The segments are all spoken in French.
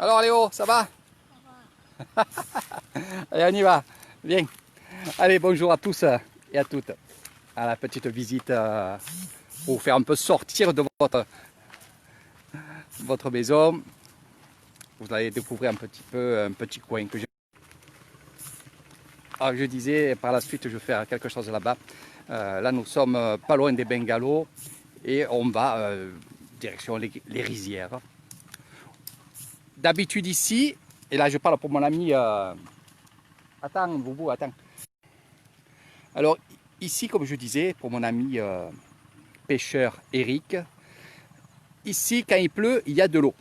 Alors Léo, ça va? Allez, on y va. Viens. Allez, bonjour à tous et à toutes. À la petite visite pour vous faire un peu sortir de votre maison. Vous allez découvrir un petit peu un petit coin que j'ai. Alors je disais, par la suite, je vais faire quelque chose là-bas. Là, nous sommes pas loin des bungalows et on va direction les rizières. D'habitude ici, et là je parle pour mon ami. Attends, Boubou, attends. Alors ici, comme je disais, pour mon ami pêcheur Eric, ici quand il pleut, il y a de l'eau.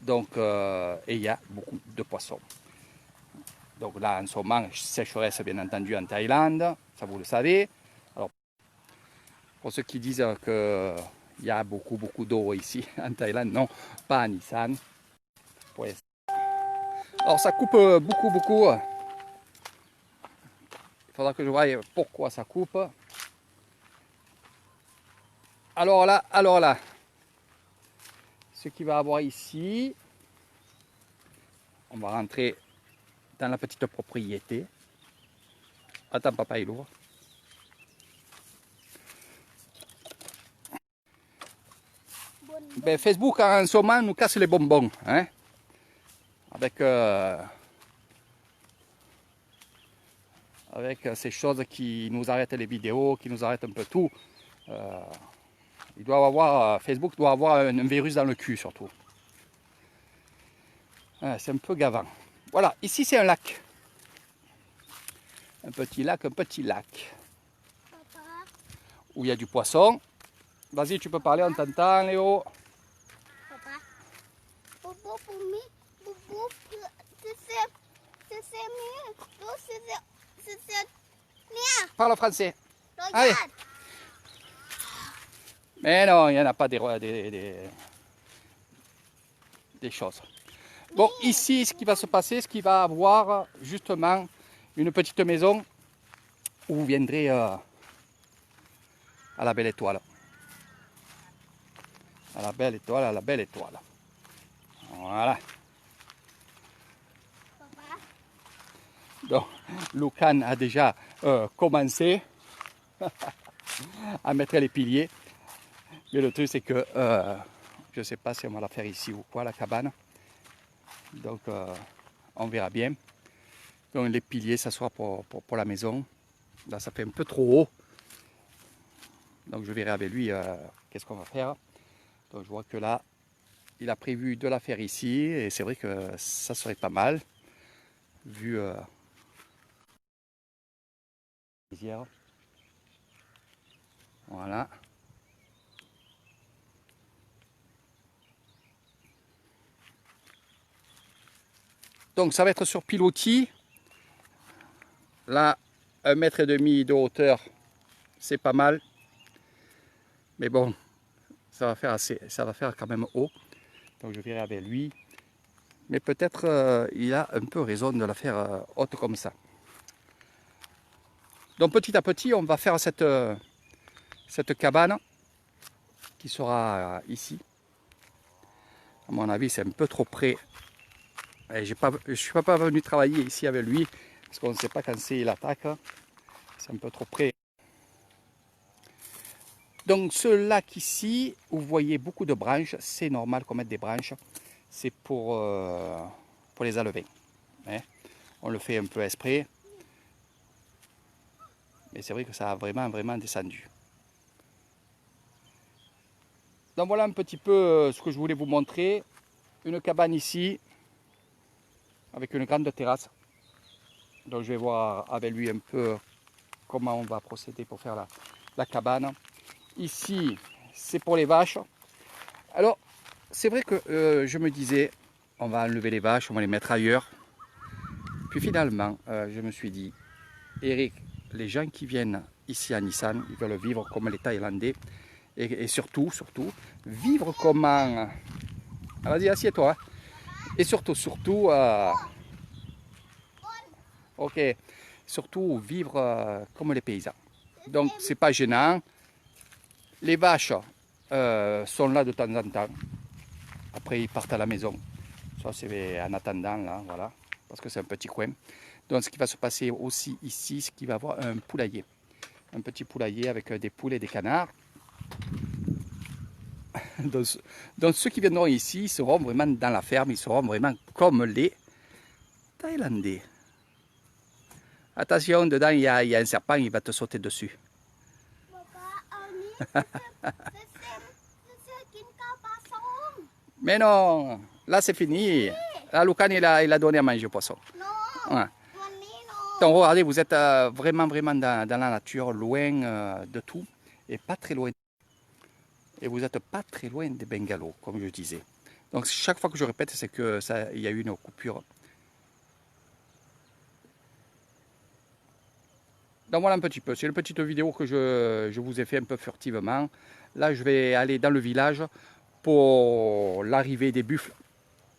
Donc, et il y a beaucoup de poissons. Donc là, en ce moment, sécheresse bien entendu en Thaïlande, ça vous le savez. Alors, pour ceux qui disent qu'il y a beaucoup d'eau ici en Thaïlande, non, pas en Isan. Alors ça coupe beaucoup. Il faudra que je voie pourquoi ça coupe. Alors là, ce qu'il va avoir ici, on va rentrer dans la petite propriété. Attends, papa, il ouvre. Ben, Facebook en ce moment nous casse les bonbons, hein, avec ces choses qui nous arrêtent les vidéos, qui nous arrêtent un peu tout. Facebook doit avoir un virus dans le cul surtout. C'est un peu gavant. Voilà, ici c'est un lac. Un petit lac. Papa. Où il y a du poisson. Vas-y, tu peux parler, on t'entend, Léo. Papa. Bobo pour moi. Bobo, c'est mieux. C'est bien. Parle français. Regarde. Allez. Mais non, il n'y en a pas des choses. Bon, ici, ce qui va se passer, ce qu'il va avoir justement une petite maison où vous viendrez à la belle étoile. À la belle étoile. Voilà. Papa. Donc, Lucan a déjà commencé à mettre les piliers. Mais le truc, c'est que je ne sais pas si on va la faire ici ou quoi, la cabane. Donc, on verra bien. Donc, les piliers, ça sera pour la maison. Là, ça fait un peu trop haut. Donc, je verrai avec lui qu'est-ce qu'on va faire. Donc, je vois que là, il a prévu de la faire ici. Et c'est vrai que ça serait pas mal. Vu voilà. Donc ça va être sur pilotis. Là, 1,5 m de hauteur, c'est pas mal. Mais bon, ça va faire quand même haut. Donc je verrai avec lui. Mais peut-être il a un peu raison de la faire haute comme ça. Donc petit à petit, on va faire cette cabane qui sera ici. À mon avis, c'est un peu trop près. Je ne suis pas venu travailler ici avec lui parce qu'on ne sait pas quand c'est il attaque. C'est un peu trop près. Donc ce lac ici, où vous voyez beaucoup de branches, c'est normal qu'on mette des branches. C'est pour les alevins. Hein. On le fait un peu exprès. Mais c'est vrai que ça a vraiment descendu. Donc voilà un petit peu ce que je voulais vous montrer. Une cabane ici, avec une grande terrasse. Donc je vais voir avec lui un peu comment on va procéder pour faire la cabane. Ici, c'est pour les vaches. Alors, c'est vrai que je me disais, on va enlever les vaches, on va les mettre ailleurs. Puis finalement, je me suis dit, Eric, les gens qui viennent ici à Nissan, ils veulent vivre comme les Thaïlandais. Et surtout, vivre comme un... Ah, vas-y, assieds-toi. Hein. Et surtout, ok, surtout vivre comme les paysans. Donc, c'est pas gênant. Les vaches sont là de temps en temps. Après, ils partent à la maison Ça c'est en attendant là, voilà, parce que c'est un petit coin. Donc ce qui va se passer aussi ici, c'est qu'il va y avoir un poulailler. Un petit poulailler avec des poules et des canards. Donc ceux qui viendront ici seront vraiment dans la ferme, ils seront vraiment comme les Thaïlandais. Attention, dedans il y a un serpent, il va te sauter dessus. Mais non, là c'est fini. Là, Lucan il a donné à manger au poisson. Ouais. Donc regardez, vous êtes vraiment dans la nature, loin de tout, et pas très loin. Et vous n'êtes pas très loin des bungalows, comme je disais. Donc chaque fois que je répète, c'est que il y a eu une coupure. Donc voilà un petit peu, c'est une petite vidéo que je vous ai fait un peu furtivement. Là, je vais aller dans le village pour l'arrivée des buffles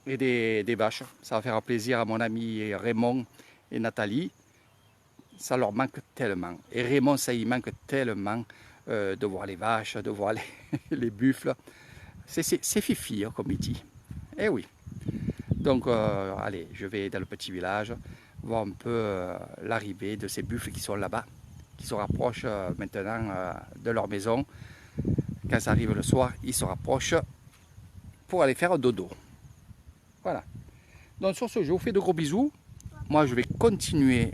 et des vaches. Ça va faire plaisir à mon ami Raymond et Nathalie. Ça leur manque tellement. Et Raymond, ça y manque tellement de voir les vaches, de voir les buffles. C'est fifi, hein, comme il dit. Eh oui. Donc, allez, je vais dans le petit village, voir un peu l'arrivée de ces buffles qui sont là-bas, qui se rapprochent maintenant de leur maison. Quand ça arrive le soir, ils se rapprochent pour aller faire dodo. Voilà. Donc sur ce, je vous fais de gros bisous. Moi, je vais continuer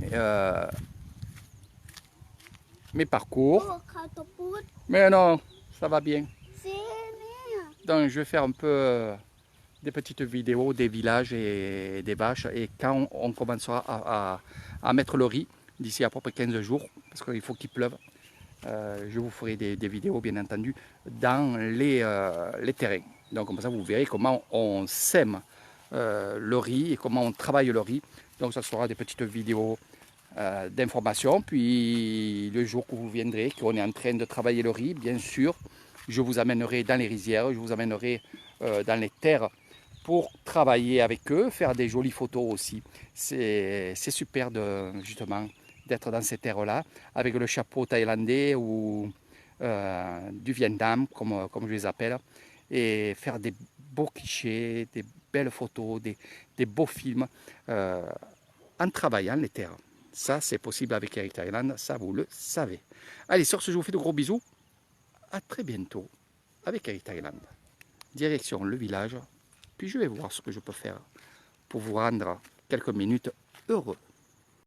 mes parcours. Mais non, ça va bien. Donc je vais faire un peu des petites vidéos des villages et des vaches. Et quand on commencera à mettre le riz, d'ici à peu près 15 jours, parce qu'il faut qu'il pleuve, je vous ferai des vidéos bien entendu dans les terrains. Donc comme ça vous verrez comment on sème le riz et comment on travaille le riz. Donc ça sera des petites vidéos d'information. Puis le jour que vous viendrez, qu'on est en train de travailler le riz, bien sûr, je vous amènerai dans les rizières, je vous amènerai dans les terres pour travailler avec eux, faire des jolies photos aussi. C'est super justement d'être dans ces terres-là, avec le chapeau thaïlandais ou du Vietnam, comme je les appelle, et faire des beaux clichés, des belles photos, des beaux films, en travaillant les terres. Ça, c'est possible avec Eric Thailand, ça vous le savez. Allez, sur ce, je vous fais de gros bisous. À très bientôt avec Eric Thailand. Direction le village, puis je vais voir ce que je peux faire pour vous rendre quelques minutes heureux.